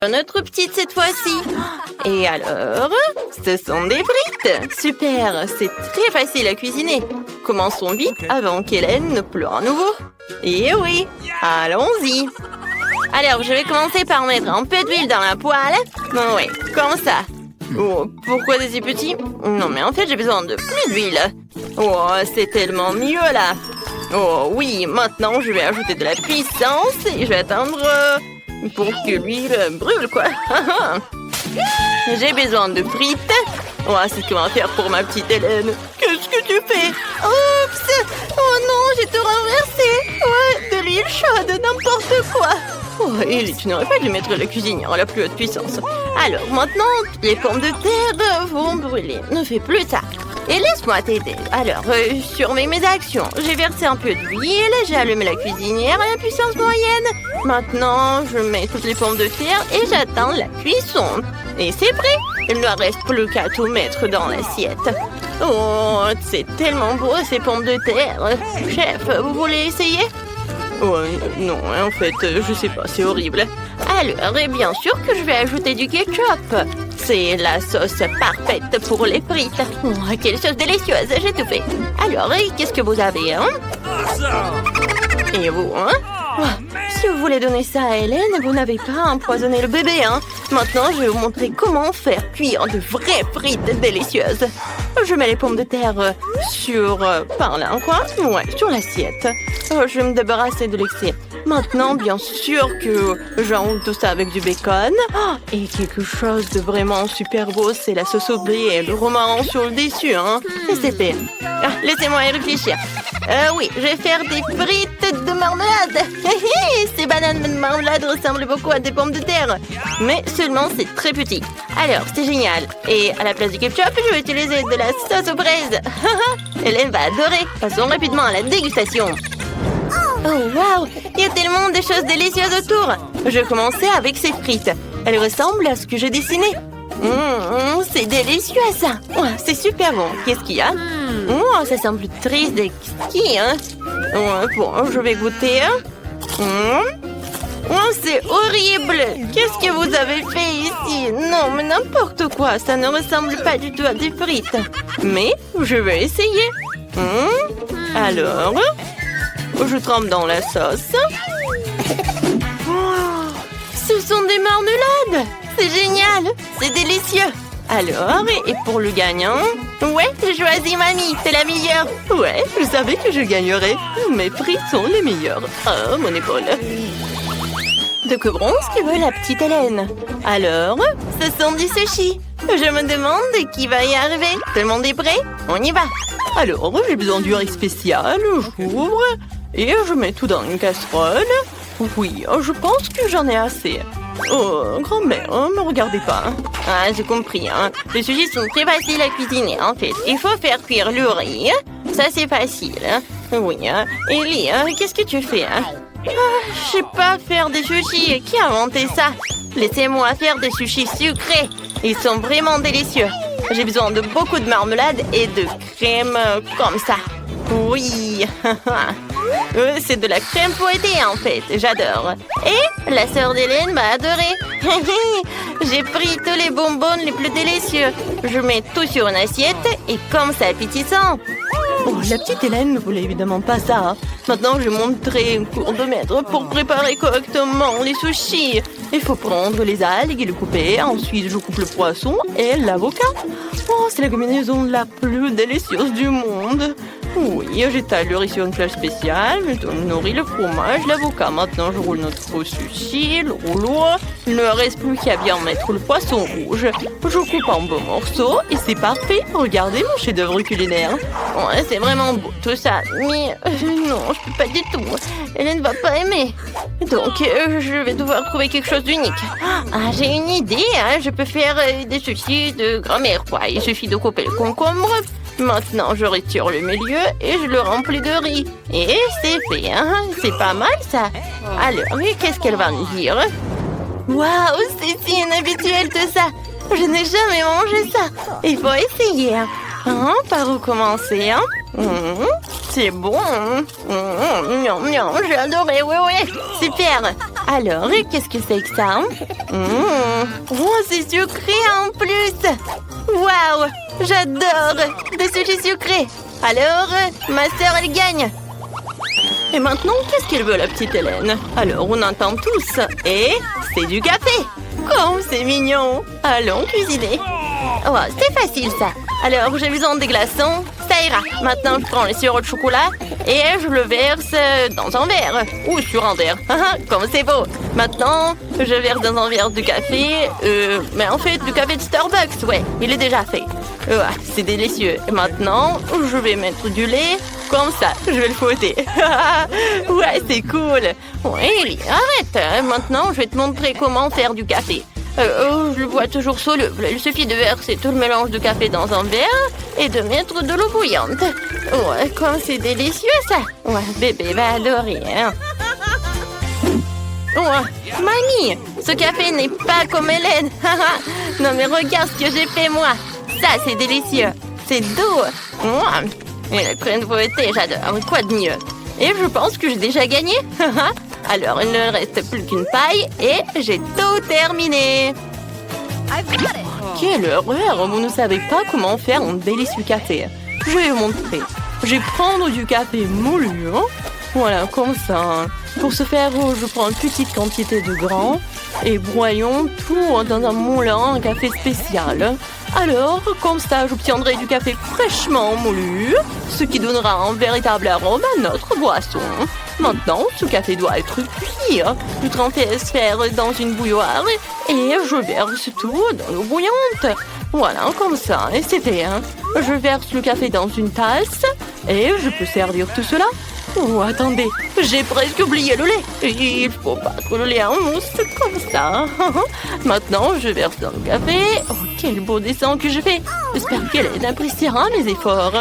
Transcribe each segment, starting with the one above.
Notre petite cette fois-ci. Et alors, ce sont des frites. Super, c'est très facile à cuisiner. Commençons vite avant qu'Hélène ne pleure à nouveau. Et oui, allons-y. Alors, je vais commencer par mettre un peu d'huile dans la poêle. Oui, comme ça. Oh, pourquoi des si petits? Non, mais en fait, j'ai besoin de plus d'huile. Oh, c'est tellement mieux là. Oh oui, maintenant, je vais ajouter de la puissance et je vais attendre pour que l'huile brûle, quoi. J'ai besoin de frites. Oh, c'est ce qu'on va faire pour ma petite Hélène. Qu'est-ce que tu fais? Oups! Oh non, j'ai tout renversé. Ouais, de l'huile chaude, n'importe quoi. Oh, Ellie, tu n'aurais pas dû mettre la cuisinière à la plus haute puissance. Alors, maintenant, les pommes de terre vont brûler. Ne fais plus ça. Et laisse-moi t'aider. Alors, surveille mes actions. J'ai versé un peu d'huile, j'ai allumé la cuisinière à la puissance moyenne. Maintenant, je mets toutes les pommes de terre et j'attends la cuisson. Et c'est prêt. Il ne reste plus qu'à tout mettre dans l'assiette. Oh, c'est tellement beau ces pommes de terre. Chef, vous voulez essayer? Oh, non, en fait, je sais pas, c'est horrible. Alors, et bien sûr que je vais ajouter du ketchup. C'est la sauce parfaite pour les frites. Oh, quelle sauce délicieuse, j'ai tout fait. Alors, et qu'est-ce que vous avez, hein? Et vous, hein? Oh, si vous voulez donner ça à Hélène, vous n'avez pas empoisonné le bébé, hein? Maintenant, je vais vous montrer comment faire cuire de vraies frites délicieuses. Je mets les pommes de terre sur... par là, quoi? Ouais, sur l'assiette. Je vais me débarrasser de l'excès. Maintenant, bien sûr que j'enroule tout ça avec du bacon. Oh, et quelque chose de vraiment super beau, c'est la sauce au blé et le romarin sur le dessus, hein? Et c'est fait. Ah, laissez-moi y réfléchir. Oui, je vais faire des frites de marmelade. Ces bananes de marmelade ressemblent beaucoup à des pommes de terre. Mais seulement c'est très petit. Alors, c'est génial. Et à la place du ketchup, je vais utiliser de la sauce aux fraises. Hélène va adorer. Passons rapidement à la dégustation. Oh, waouh! Il y a tellement de choses délicieuses autour. Je vais commencer avec ces frites. Elles ressemblent à ce que j'ai dessiné. C'est délicieux, ça. Oh, c'est super bon. Qu'est-ce qu'il y a? Oh, ça semble très exquis, hein? Bon, je vais goûter. Oh, c'est horrible! Qu'est-ce que vous avez fait ici? Non, mais n'importe quoi. Ça ne ressemble pas du tout à des frites. Mais je vais essayer. Alors... je trempe dans la sauce. Oh, ce sont des marmelades. C'est génial. C'est délicieux. Alors, et pour le gagnant? Ouais, j'ai choisi mamie. C'est la meilleure. Ouais, je savais que je gagnerais. Mes frites sont les meilleures. Oh, mon épaule. De que bronze que veut la petite Hélène? Alors, ce sont du sushi. Je me demande qui va y arriver. Tout le monde est prêt? On y va. Alors, j'ai besoin du riz spécial. J'ouvre. Et je mets tout dans une casserole. Oui, je pense que j'en ai assez. Oh, grand-mère, me regardez pas. Ah, j'ai compris, hein. Les sushis sont très faciles à cuisiner, en fait. Il faut faire cuire le riz. Ça, c'est facile. Oui, hein. Ellie, qu'est-ce que tu fais, hein? Je sais pas faire des sushis. Qui a inventé ça? Laissez-moi faire des sushis sucrés. Ils sont vraiment délicieux. J'ai besoin de beaucoup de marmelade et de crème comme ça. Oui. C'est de la crème fouettée, en fait. J'adore. Et la sœur d'Hélène m'a adoré. J'ai pris tous les bonbons les plus délicieux. Je mets tout sur une assiette et comme c'est appétissant. Oh, la petite Hélène ne voulait évidemment pas ça. Maintenant, je vais montrer un cours de maître pour préparer correctement les sushis. Il faut prendre les algues et les couper. Ensuite, je coupe le poisson et l'avocat. Oh, c'est la combinaison la plus délicieuse du monde. Oui, j'étale le riz sur une plage spéciale, je nourris le fromage, l'avocat. Maintenant, je roule notre sushi, le rouleau. Il ne reste plus qu'à bien mettre le poisson rouge. Je coupe en beaux morceaux et c'est parfait. Regardez mon chef-d'œuvre culinaire. Ouais, c'est vraiment beau tout ça, mais non, je peux pas du tout. Hélène ne va pas aimer. Donc, je vais devoir trouver quelque chose d'unique. Ah, j'ai une idée, hein. Je peux faire des sushis de grand-mère, quoi. Il suffit de couper le concombre. Maintenant, je retire le milieu et je le remplis de riz. Et c'est fait, hein? C'est pas mal, ça. Alors, qu'est-ce qu'elle va me dire? Waouh, c'est si inhabituel tout ça. Je n'ai jamais mangé ça. Il faut essayer. Par où commencer, hein? C'est bon. J'ai adoré, oui. Super. Alors, qu'est-ce que c'est que ça? Oh, c'est sucré en plus. Waouh, j'adore des sushis sucrés. Alors, ma sœur, elle gagne. Et maintenant, qu'est-ce qu'elle veut, la petite Hélène? Alors, on entend tous. Et c'est du café. Oh, c'est mignon. Allons cuisiner. Oh, c'est facile, ça. Alors, j'ai besoin des glaçons. Ça ira. Maintenant, je prends le sirop de chocolat et je le verse dans un verre. Ou sur un verre. Comme c'est beau. Maintenant, je verse dans un verre du café. Mais en fait, du café de Starbucks, ouais. Il est déjà fait. C'est délicieux. Et maintenant, je vais mettre du lait. Comme ça, je vais le fouetter. Ouais, c'est cool. Ouais, arrête. Maintenant, je vais te montrer comment faire du café. Je le vois toujours soluble. Il suffit de verser tout le mélange de café dans un verre et de mettre de l'eau bouillante. Ouais, comme c'est délicieux, ça. Ouais, bébé va adorer, hein. Ouais, mamie, ce café n'est pas comme Hélène. Non, mais regarde ce que j'ai fait, moi. Ça, c'est délicieux. C'est doux. Et la crème fouettée, j'adore. Quoi de mieux? Et je pense que j'ai déjà gagné. Alors, il ne reste plus qu'une paille et j'ai tout terminé. Quelle horreur! Vous ne savez pas comment faire un délicieux café. Je vais vous montrer. Je vais prendre du café moulu. Voilà, comme ça. Pour ce faire, je prends une petite quantité de grains et broyons tout dans un moulin à café spécial. Alors, comme ça, j'obtiendrai du café fraîchement moulu, ce qui donnera un véritable arôme à notre boisson. Maintenant, ce café doit être cuit. Je transfère dans une bouilloire et je verse tout dans l'eau bouillante. Voilà, comme ça, et c'est fait. Je verse le café dans une tasse et je peux servir tout cela. Oh, attendez, j'ai presque oublié le lait. Il faut battre le lait en mousse, comme ça. Maintenant, je verse dans le café. Oh, quel beau dessin que je fais. J'espère qu'elle appréciera mes efforts.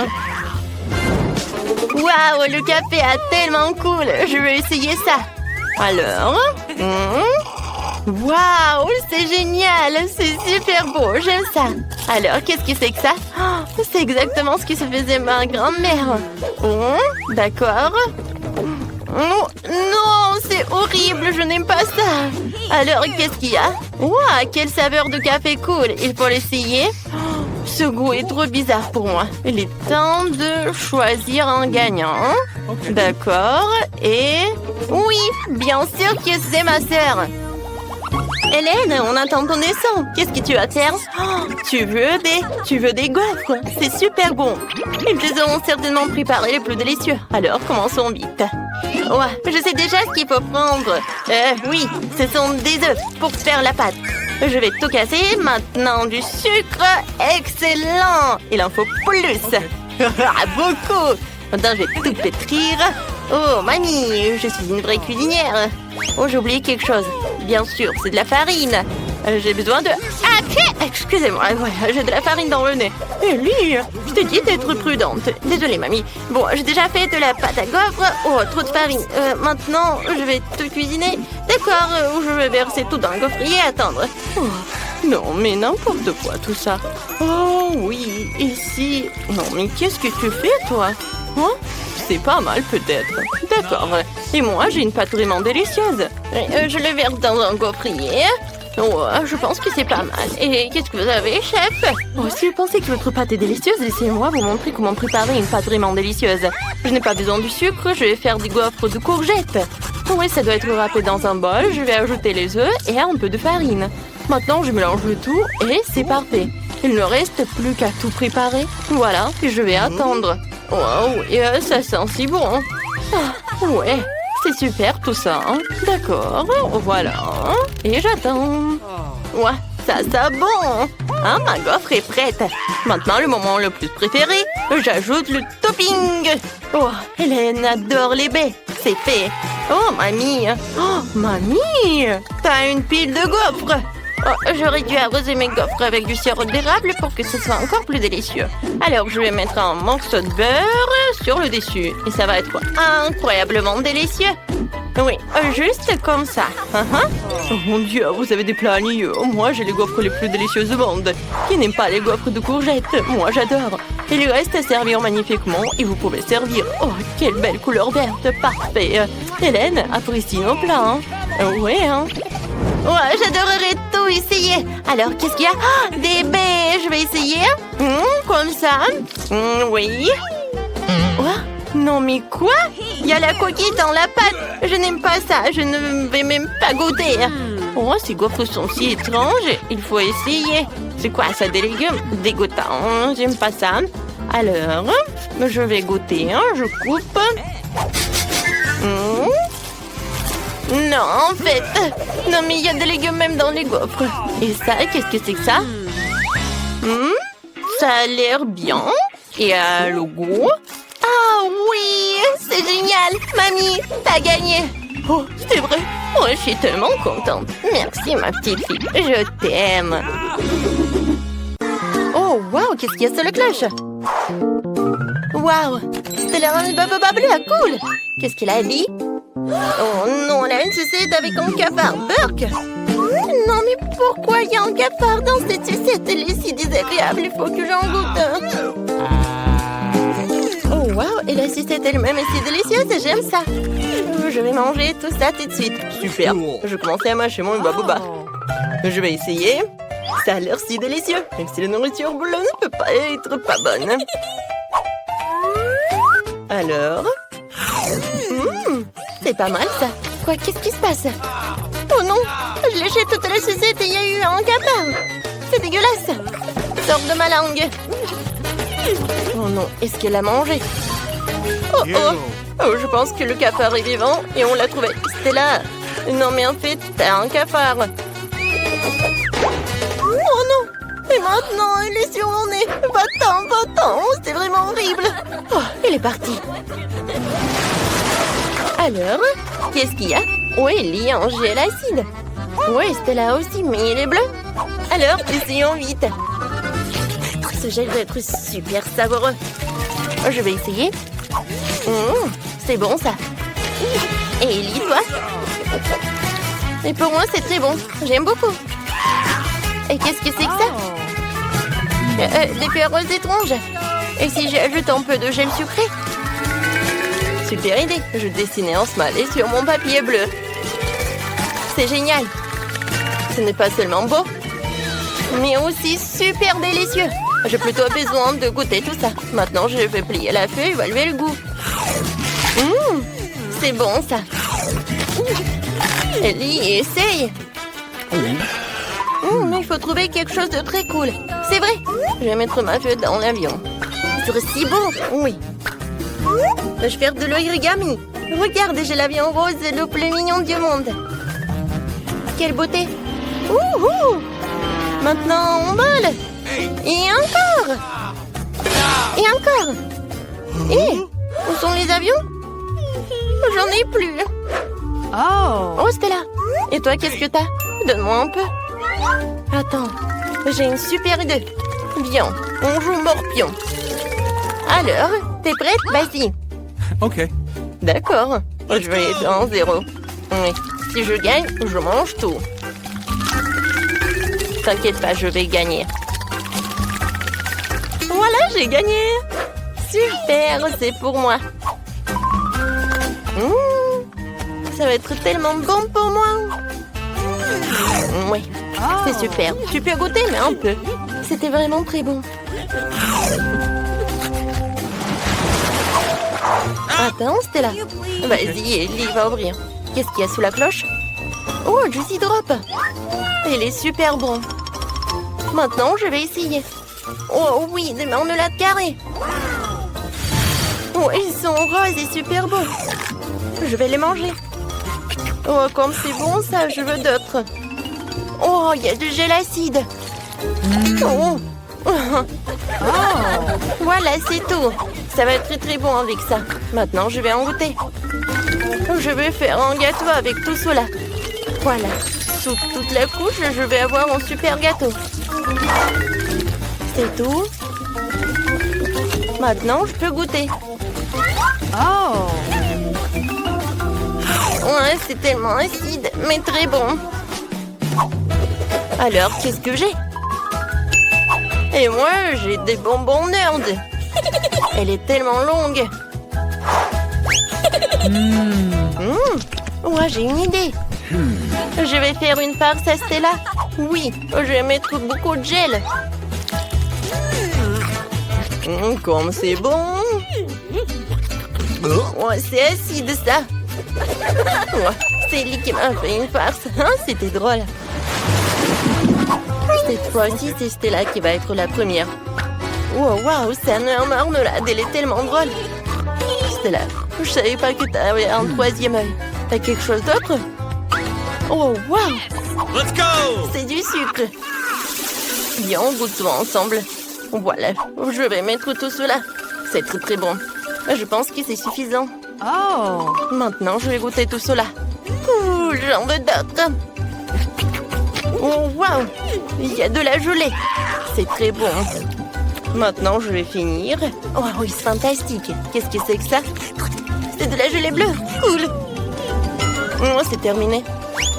Waouh, le café est tellement cool. Je vais essayer ça. Alors, waouh, c'est génial. C'est super beau, j'aime ça. Alors, qu'est-ce que c'est que ça? C'est exactement ce que se faisait ma grand-mère. D'accord. Non, c'est horrible, je n'aime pas ça. Alors, qu'est-ce qu'il y a? Waouh, quelle saveur de café cool. Il faut l'essayer. Ce goût est trop bizarre pour moi. Il est temps de choisir un gagnant. D'accord. Et... oui, bien sûr que c'est ma sœur. Hélène, on attend ton dessin. Qu'est-ce que tu vas faire? Tu veux des gaufres? C'est super bon. Ils te ont certainement préparé les plus délicieux. Alors, commençons vite. Ouais, je sais déjà ce qu'il faut prendre. Oui, ce sont des œufs pour faire la pâte. Je vais tout casser. Maintenant, du sucre. Excellent. Il en faut plus. Beaucoup. Maintenant, je vais tout pétrir. Oh, mamie, je suis une vraie cuisinière. Oh, j'ai oublié quelque chose. Bien sûr, c'est de la farine. J'ai besoin de... Ah, excusez-moi, ouais, j'ai de la farine dans le nez. Ellie, je t'ai dit d'être prudente. Désolée, mamie. Bon, j'ai déjà fait de la pâte à gaufres. Oh, trop de farine. Maintenant, je vais tout cuisiner. D'accord, je vais verser tout dans le gaufrier et attendre. Oh, non, mais n'importe quoi, tout ça. Oh, oui, ici... Non, mais qu'est-ce que tu fais, toi? Hein? C'est pas mal, peut-être. D'accord. Et moi, j'ai une pâte vraiment délicieuse. Je le verse dans un gaufrier. Oh, je pense que c'est pas mal. Et qu'est-ce que vous avez, chef? Oh, si vous pensez que votre pâte est délicieuse, laissez-moi vous montrer comment préparer une pâte vraiment délicieuse. Je n'ai pas besoin du sucre, je vais faire des gaufres de courgettes. Oui, ça doit être râpé dans un bol. Je vais ajouter les œufs et un peu de farine. Maintenant, je mélange le tout et c'est parfait. Il ne reste plus qu'à tout préparer. Voilà, et je vais attendre. Wow, et ça sent si bon. Ah, ouais, c'est super tout ça. D'accord, voilà. Et j'attends. Ouais, ça sent bon. Ah, ma gaufre est prête. Maintenant, le moment le plus préféré, j'ajoute le topping. Oh, Hélène adore les baies. C'est fait. Oh, mamie. Oh, mamie. T'as une pile de gaufres. Oh, j'aurais dû arroser mes gaufres avec du sirop d'érable pour que ce soit encore plus délicieux. Alors, je vais mettre un morceau de beurre sur le dessus. Et ça va être incroyablement délicieux. Oui, juste comme ça. Oh mon Dieu, vous avez des plats ennuyeux. Moi, j'ai les gaufres les plus délicieuses au monde. Qui n'aime pas les gaufres de courgettes? Moi, j'adore. Il lui reste à servir magnifiquement et vous pouvez servir. Oh, quelle belle couleur verte, parfait. Hélène, apprécie nos plats. Ouais, hein. Ouais, j'adorerais tout essayer. Alors, qu'est-ce qu'il y a? Ah, des baies, je vais essayer. Comme ça. Oui. Oh, non, mais quoi? Il y a la coquille dans la pâte. Je n'aime pas ça. Je ne vais même pas goûter. Oh, ces gaufres sont si étranges. Il faut essayer. C'est quoi ça, des légumes? Dégoûtant. J'aime pas ça. Alors, je vais goûter. Je coupe. Non, en fait. Non, mais il y a des légumes même dans les gaufres. Et ça, qu'est-ce que c'est que ça? Ça a l'air bien. Et à le goût? Ah oui, c'est génial. Mamie, t'as gagné. Oh, c'est vrai. Oh, je suis tellement contente. Merci, ma petite fille. Je t'aime. Oh, waouh, qu'est-ce qu'il y a sur la cloche? Waouh, c'était la Baba Bleu, cool. Qu'est-ce qu'elle a dit? Oh non, elle a une sucette avec un cafard. Burk! Non, mais pourquoi il y a un cafard dans cette sucette? Elle est si désagréable, il faut que j'en goûte. Oh wow, et la sucette elle-même est si délicieuse, j'aime ça. Je vais manger tout ça tout de suite. Super, je commençais à mâcher mon baboba. Je vais essayer. Ça a l'air si délicieux, même si la nourriture bleue ne peut pas être pas bonne. Alors... c'est pas mal, ça. Quoi, qu'est-ce qui se passe? Oh non, je léchais toute la sucette et il y a eu un cafard. C'est dégueulasse. Sors de ma langue. Oh non, est-ce qu'elle a mangé? Oh oh. Oh, je pense que le cafard est vivant et on l'a trouvé. C'était là. Non, mais en fait, t'as un cafard. Oh non. Et maintenant, il est sur mon nez. Va-t'en, va-t'en. C'est vraiment horrible. Oh, il est parti. Alors, qu'est-ce qu'il y a? Oui, il y a un gel acide. Oui, c'était là aussi, mais il est bleu. Alors, essayons vite. Ce gel va être super savoureux. Je vais essayer. C'est bon, ça. Et Ellie, toi? Et pour moi, c'est très bon. J'aime beaucoup. Et qu'est-ce que c'est que ça? Des fleurs roses étranges. Et si j'ajoute un peu de gel sucré? Super idée. Je dessinais un smiley sur mon papier bleu. C'est génial. Ce n'est pas seulement beau, mais aussi super délicieux. J'ai plutôt besoin de goûter tout ça. Maintenant, je vais plier la feuille et évaluer le goût. C'est bon, ça. Ellie, essaye. Il faut trouver quelque chose de très cool. C'est vrai. Je vais mettre ma feuille dans l'avion. Ce serait si beau. Oui. Je vais faire de l'origami. Regarde, j'ai l'avion rose, le plus mignon du monde. Quelle beauté. Maintenant, on vole. Et encore. Et encore. Et où sont les avions? J'en ai plus. Oh, Stella. Et toi, qu'est-ce que t'as? Donne-moi un peu. Attends, j'ai une super idée. Viens, on joue morpion. Alors, t'es prête? Vas-y. Ok. D'accord. Je vais être en 0. Oui. Si je gagne, je mange tout. T'inquiète pas, je vais gagner. Voilà, j'ai gagné. Super, c'est pour moi. Ça va être tellement bon pour moi. Oui, c'est super. Tu peux goûter, mais un peu. C'était vraiment très bon. Attends, Stella. Vas-y, Ellie va ouvrir. Qu'est-ce qu'il y a sous la cloche? Oh, Juicy Drop. Il est super bon. Maintenant, je vais essayer. Oh oui, des marmelades carrées. Oh, ils sont roses et super beaux. Je vais les manger. Oh, comme c'est bon ça, je veux d'autres. Oh, il y a du gel acide. Oh. Voilà, c'est tout. Ça va être très très bon avec ça. Maintenant, je vais en goûter. Je vais faire un gâteau avec tout cela. Voilà. Sous toute la couche, je vais avoir un super gâteau. C'est tout. Maintenant, je peux goûter. Ouais, c'est tellement acide, mais très bon. Alors, qu'est-ce que j'ai? Et moi, j'ai des bonbons nerd. Elle est tellement longue. Ouais, j'ai une idée. Je vais faire une farce à Stella. Oui, je vais mettre beaucoup de gel. Comme c'est bon. Oh, c'est acide, ça. Oh, c'est lui qui m'a fait une farce. Hein, c'était drôle. Cette fois-ci, c'est Stella qui va être la première. Wow, wow, c'est un marmelade. Elle est tellement drôle. Stella, je savais pas que t'avais un troisième œil. T'as quelque chose d'autre? Oh, wow! Let's go! C'est du sucre. Bien, goûtons ensemble. Voilà, je vais mettre tout cela. C'est très très bon. Je pense que c'est suffisant. Oh! Maintenant, je vais goûter tout cela. Ouh, j'en veux d'autres. Oh, wow! Il y a de la gelée. C'est très bon. Maintenant, je vais finir. Oh, oui, c'est fantastique. Qu'est-ce que c'est que ça? C'est de la gelée bleue. Cool. Oh, c'est terminé.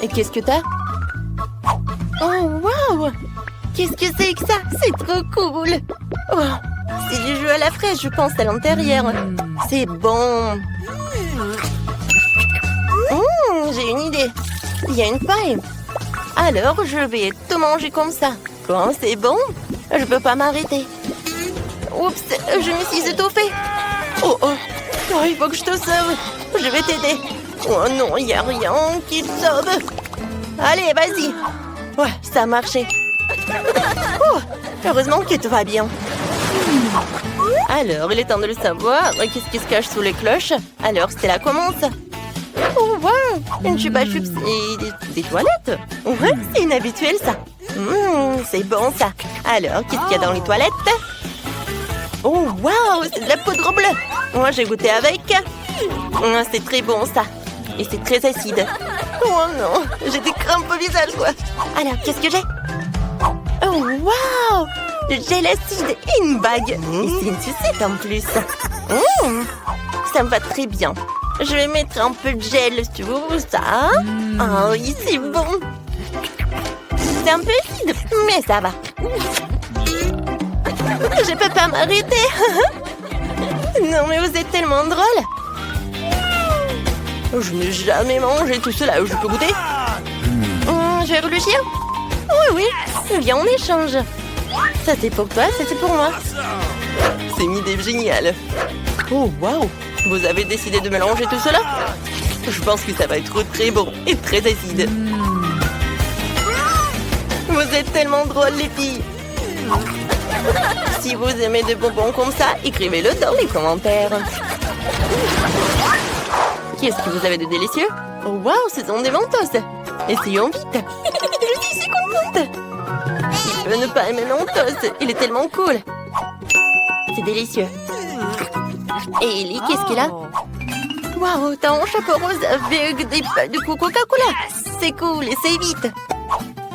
Et qu'est-ce que t'as? Oh, wow! Qu'est-ce que c'est que ça? C'est trop cool. Oh, c'est du jus à la fraise, je pense, à l'intérieur. C'est bon. J'ai une idée. Il y a une paille. Alors, je vais tout manger comme ça. Quand c'est bon, je peux pas m'arrêter. Oups, je me suis étouffée. Oh, il faut que je te sauve. Je vais t'aider. Oh non, il n'y a rien qui te sauve. Allez, vas-y. Ouais, ça a marché. Oh, heureusement que tout va bien. Alors, il est temps de le savoir. Qu'est-ce qui se cache sous les cloches? Alors, Stella commence. Oh, wow, une chupa chups et des toilettes. Ouais, c'est inhabituel, ça. C'est bon, ça. Alors, qu'est-ce qu'il y a dans les toilettes? Oh, wow, c'est de la poudre bleue. Moi, j'ai goûté avec. C'est très bon, ça. Et c'est très acide. Oh non, j'ai des crampes au visage, quoi. Alors, qu'est-ce que j'ai? Oh, wow, du gel acide et une bague. Et c'est une sucette en plus. Ça me va très bien. Je vais mettre un peu de gel sur ça. Oh oui, c'est bon. C'est un peu acide, mais ça va. Je peux pas m'arrêter. Non, mais vous êtes tellement drôle. Je n'ai jamais mangé tout cela. Je peux goûter? Je vais rouler le chien? Oui. Viens, on échange. Ça, c'est pour toi, ça, c'est pour moi. C'est une idée géniale. Oh, wow. Vous avez décidé de mélanger tout cela? Je pense que ça va être très bon et très acide. Vous êtes tellement drôles, les filles. Si vous aimez des bonbons comme ça, écrivez-le dans les commentaires. Qu'est-ce que vous avez de délicieux? Oh, wow, ce sont des mentos. Essayons vite. Je suis si contente. Qui peut ne pas aimer mentos? Il est tellement cool. C'est délicieux. Et Ellie, qu'est-ce qu'il a? Waouh, t'as un chapeau rose avec des pailles de Coca-Cola. C'est cool, essaye vite.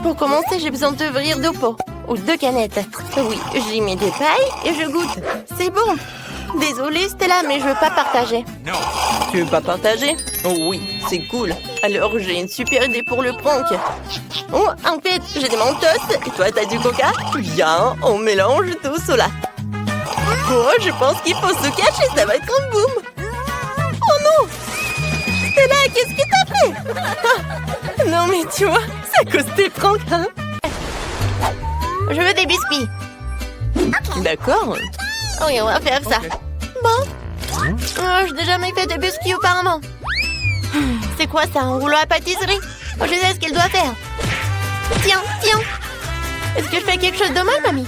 Pour commencer, j'ai besoin d'ouvrir 2 pots ou 2 canettes. Oui, j'y mets des pailles et je goûte. C'est bon. Désolée, Stella, mais je veux pas partager. Tu veux pas partager? Oh oui, c'est cool. Alors, j'ai une super idée pour le prank. Oh, en fait, j'ai des mentos et toi, t'as du coca? Viens, on mélange tout cela. Oh, je pense qu'il faut se cacher, ça va être un boom. Oh non! Stella, qu'est-ce que t'as fait? Non, mais tu vois, c'est à cause des pranks, hein? Je veux des biscuits. D'accord. Oui, on va faire ça. Bon. Oh, je n'ai jamais fait de biscuits auparavant. C'est quoi ça, un rouleau à pâtisserie? Je sais ce qu'elle doit faire. Tiens. Est-ce que je fais quelque chose de mal, mamie?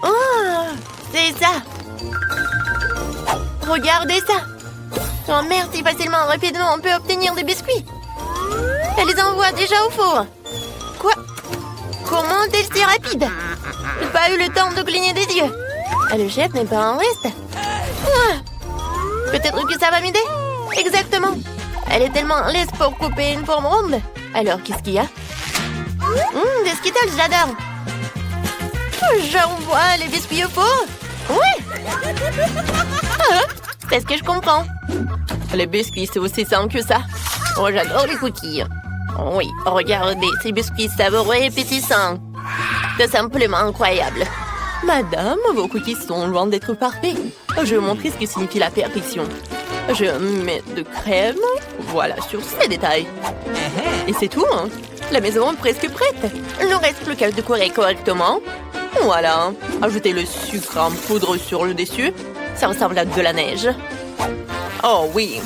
Oh, c'est ça. Regardez ça. Oh, merci facilement, rapidement, on peut obtenir des biscuits. Elle les envoie déjà au four. Quoi? Comment est-elle si rapide? Je n'ai pas eu le temps de cligner des yeux. Le chef n'est pas en reste. Peut-être que ça va m'aider? Exactement. Elle est tellement laisse pour couper une forme ronde. Alors, qu'est-ce qu'il y a? Des Skittles, j'adore. J'envoie les biscuits au four. Ouais. Est-ce que je comprends? Les biscuits, c'est aussi simple que ça. Oh, j'adore les cookies. Oui, regardez, ces biscuits savoureux et pétissants. C'est simplement incroyable. Madame, vos cookies sont loin d'être parfaits. Je vais vous montrer ce que signifie la perfection. Je mets de crème. Voilà, sur ces détails. Et c'est tout, hein. La maison est presque prête. Il ne reste plus qu'à le décorer correctement. Voilà. Ajoutez le sucre en poudre sur le dessus. Ça ressemble à de la neige. Oh oui.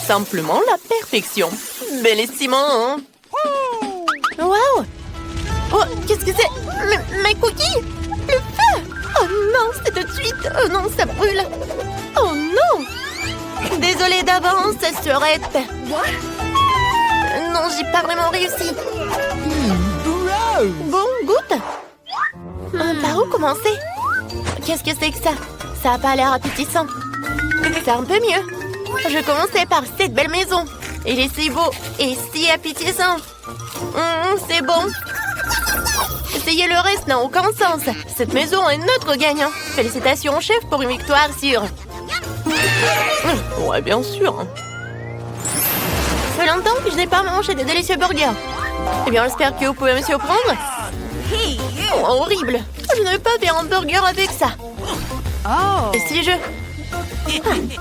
Simplement la perfection. Bellissimo, hein. Wow. Oh, qu'est-ce que c'est? Mes cookies? Le feu! Oh non, c'est tout de suite. Oh non, ça brûle. Oh non! Désolée d'avance, Surette. Non, j'ai pas vraiment réussi. Bon, goûte. Par où commencer? Qu'est-ce que c'est que ça? Ça a pas l'air appétissant. C'est un peu mieux. Je commençais par cette belle maison. Il est si beau et si appétissant. C'est bon. Essayer le reste n'a aucun sens. Cette maison est notre gagnant. Félicitations, chef, pour une victoire sûre. Ouais, bien sûr. Ça fait longtemps que je n'ai pas mangé de délicieux burgers. Eh bien, j'espère que vous pouvez me surprendre. Oh, horrible. Je ne veux pas faire un burger avec ça. Et si je...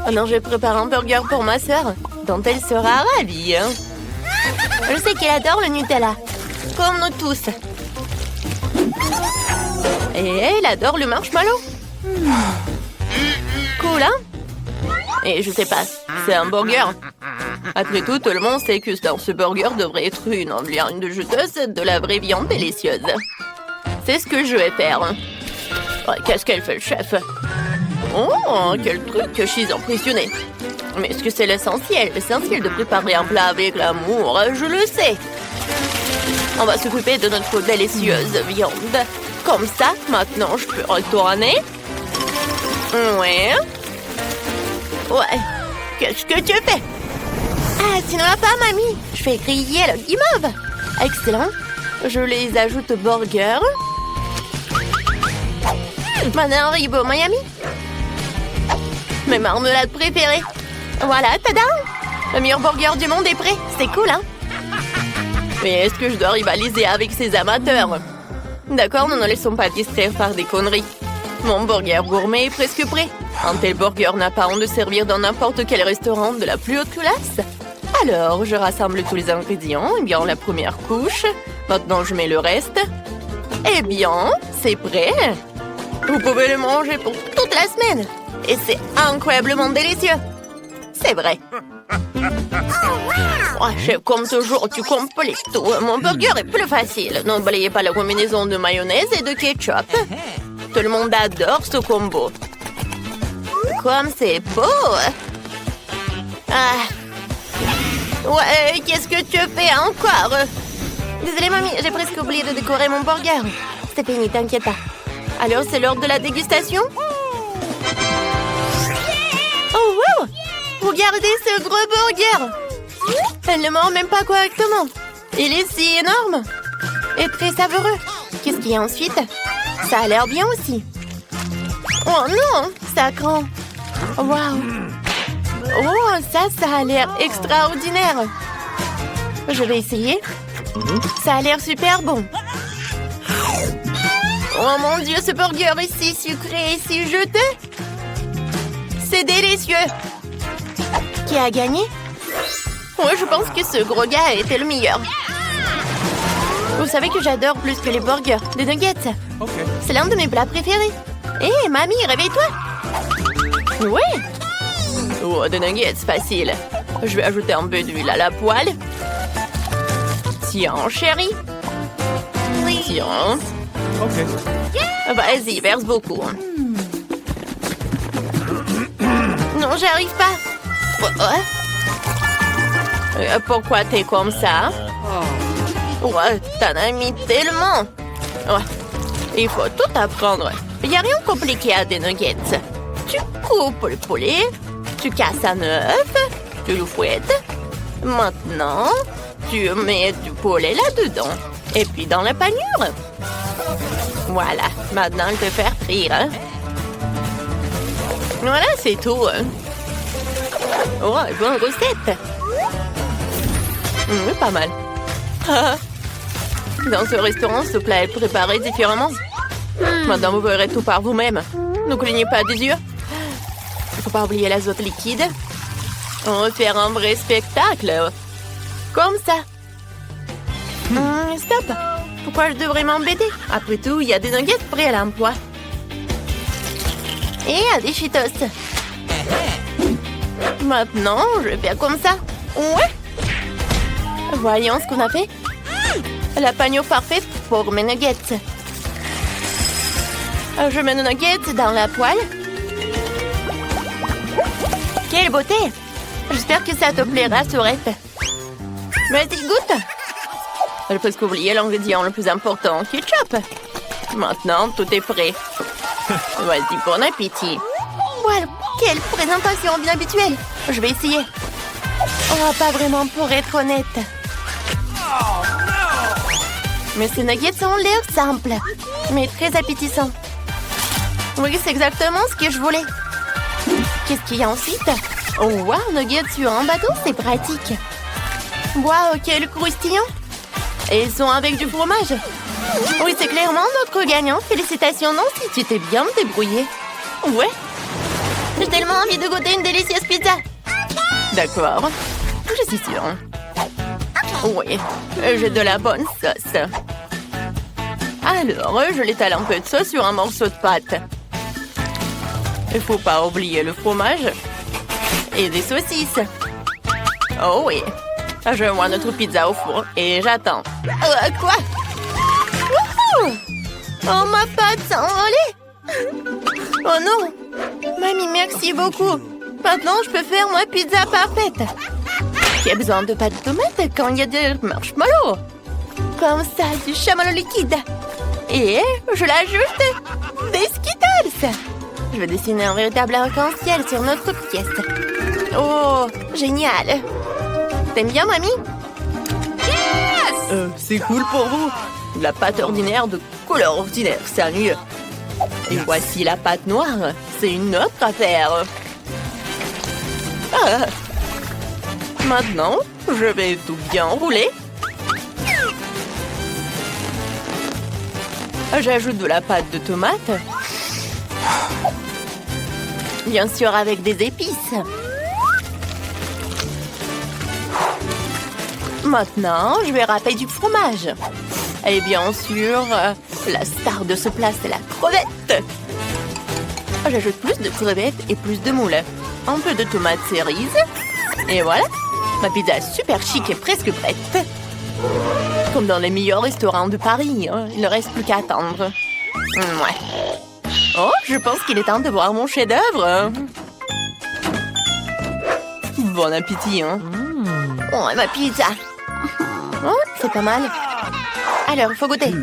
Oh non, je prépare un burger pour ma sœur, dont elle sera ravie. Je sais qu'elle adore le Nutella, comme nous tous. Et elle adore le marshmallow. Cool, hein? Et je sais pas, c'est un burger. Après tout le monde sait que dans ce burger devrait être une viande juteuse de la vraie viande délicieuse. C'est ce que je vais faire. Ouais, qu'est-ce qu'elle fait, le chef? Oh, quel truc, je suis impressionnée. Mais est-ce que c'est l'essentiel? L'essentiel de préparer un plat avec l'amour, je le sais. On va s'occuper de notre délicieuse viande. Comme ça, maintenant, je peux retourner. Ouais. Ouais. Qu'est-ce que tu fais? Ah, tu ne vas pas, mamie. Je fais griller le guimauve. Excellent. Je les ajoute au burger. Maintenant, Haribo Miami. Mes marmelades préférées. Voilà, tada! Le meilleur burger du monde est prêt. C'est cool, hein? Mais est-ce que je dois rivaliser avec ces amateurs? D'accord, nous ne laissons pas distraire par des conneries. Mon burger gourmet est presque prêt. Un tel burger n'a pas honte de servir dans n'importe quel restaurant de la plus haute classe. Alors, je rassemble tous les ingrédients. Eh bien, la première couche. Maintenant, je mets le reste. Eh bien, c'est prêt. Vous pouvez le manger pour toute la semaine. Et c'est incroyablement délicieux. C'est vrai. Oh, chef, comme toujours, tu complètes tout. Mon burger est plus facile. N'oubliez pas la combinaison de mayonnaise et de ketchup. Tout le monde adore ce combo. Comme c'est beau. Ah. Ouais, qu'est-ce que tu fais encore? Désolée, mamie, j'ai presque oublié de décorer mon burger. C'est fini, t'inquiète pas. Alors, c'est l'heure de la dégustation? Oh, wow! Regardez ce gros burger! Elle ne mord même pas correctement. Il est si énorme. Et très savoureux. Qu'est-ce qu'il y a ensuite? Ça a l'air bien aussi. Oh non! Ça craint. Wow! Oh, ça a l'air extraordinaire. Je vais essayer. Ça a l'air super bon. Oh mon Dieu, ce burger est si sucré et si juteux. C'est délicieux. Qui a gagné? Ouais, je pense que ce gros gars a été le meilleur. Vous savez que j'adore plus que les burgers, des nuggets. Okay. C'est l'un de mes plats préférés. Hé, mamie, réveille-toi. Ouais. Oh, des nuggets, facile. Je vais ajouter un peu d'huile à la poêle. Tiens, chérie. Tiens. Ok. Vas-y, verse beaucoup. Non, j'arrive pas. Pourquoi t'es comme ça? Ouais, t'en as mis tellement. Ouais. Il faut tout apprendre. Il n'y a rien de compliqué à des nuggets. Tu coupes le poulet, tu casses un œuf, tu le fouettes. Maintenant, tu mets du poulet là-dedans. Et puis dans la panure. Voilà. Maintenant, je vais faire frire. Hein? Voilà, c'est tout. Hein? Oh, bonne recette. Pas mal. Dans ce restaurant, ce plat est préparé différemment. Maintenant, vous verrez tout par vous-même. Ne clignez pas des yeux. Il ne faut pas oublier l'azote liquide. On va faire un vrai spectacle. Comme ça. Stop. Pourquoi je devrais m'embêter? Après tout, il y a des nuggets prêts à l'emploi. Et des Cheetos. Maintenant, je vais faire comme ça. Ouais. Voyons ce qu'on a fait. La panneau parfaite pour mes nuggets. Je mets nos nuggets dans la poêle. Quelle beauté! J'espère que ça te plaira, Sourette. Vas-y, goûte. J'ai presque oublié l'ingrédient le plus important, ketchup. Maintenant, tout est prêt. Vas-y, bon appétit. Voilà, quelle présentation bien habituelle. Je vais essayer. Oh, pas vraiment pour être honnête. Mais ces nuggets ont l'air simples, mais très appétissants. Oui, c'est exactement ce que je voulais. Qu'est-ce qu'il y a ensuite? Oh, wow, nuggets sur un bateau, c'est pratique. Wow, quel croustillant. Et ils sont avec du fromage. Oui, c'est clairement notre gagnant. Félicitations, Nancy, tu t'es bien débrouillée. Ouais. J'ai tellement envie de goûter une délicieuse pizza. D'accord, je suis sûre. Oui, j'ai de la bonne sauce. Alors, je l'étale un peu de sauce sur un morceau de pâte. Il faut pas oublier le fromage et des saucisses. Oh oui, je vois notre pizza au four et j'attends. Quoi? Wouhou! Oh, ma pâte s'est envolée! Oh non! Mamie, merci beaucoup. Maintenant, je peux faire ma pizza parfaite. Qui a besoin de pâte de tomate quand il y a des marshmallows? Comme ça, du chamallow liquide. Et je l'ajoute des Skittles. Je vais dessiner un véritable arc-en-ciel sur notre pièce. Oh, génial. T'aimes bien, mamie? Yes! C'est cool pour vous. De la pâte ordinaire de couleur ordinaire, sérieux. Et voici la pâte noire. C'est une autre affaire. Ah. Maintenant, je vais tout bien rouler. J'ajoute de la pâte de tomate. Bien sûr, avec des épices. Maintenant, je vais râper du fromage. Et bien sûr, la star de ce plat, c'est la crevette. J'ajoute plus de crevettes et plus de moules. Un peu de tomates cerises. Et voilà, ma pizza est super chic et presque prête. Comme dans les meilleurs restaurants de Paris, hein. Il ne reste plus qu'à attendre. Ouais. Oh, je pense qu'il est temps de voir mon chef-d'œuvre. Bon appétit, hein. Oh, ma pizza. Oh, c'est pas mal. Alors, il faut goûter.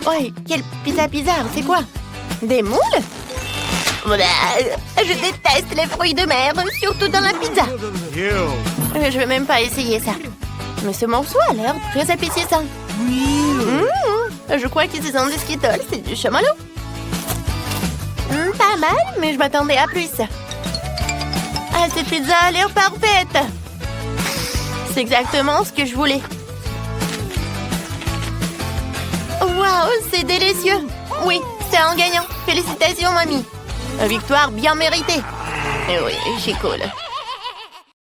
Ouais, quelle pizza bizarre, c'est quoi? Des moules? Je déteste les fruits de mer, surtout dans la pizza. Je vais même pas essayer ça. Mais ce morceau a l'air très appétissant. Je crois que ce sont des Skittles, c'est du chamallow. Pas mal, mais je m'attendais à plus. Ah, cette pizza a l'air parfaite. C'est exactement ce que je voulais. Waouh, c'est délicieux. Oui, c'est un gagnant. Félicitations, mamie. Une victoire bien méritée. Et oui, j'ai cool.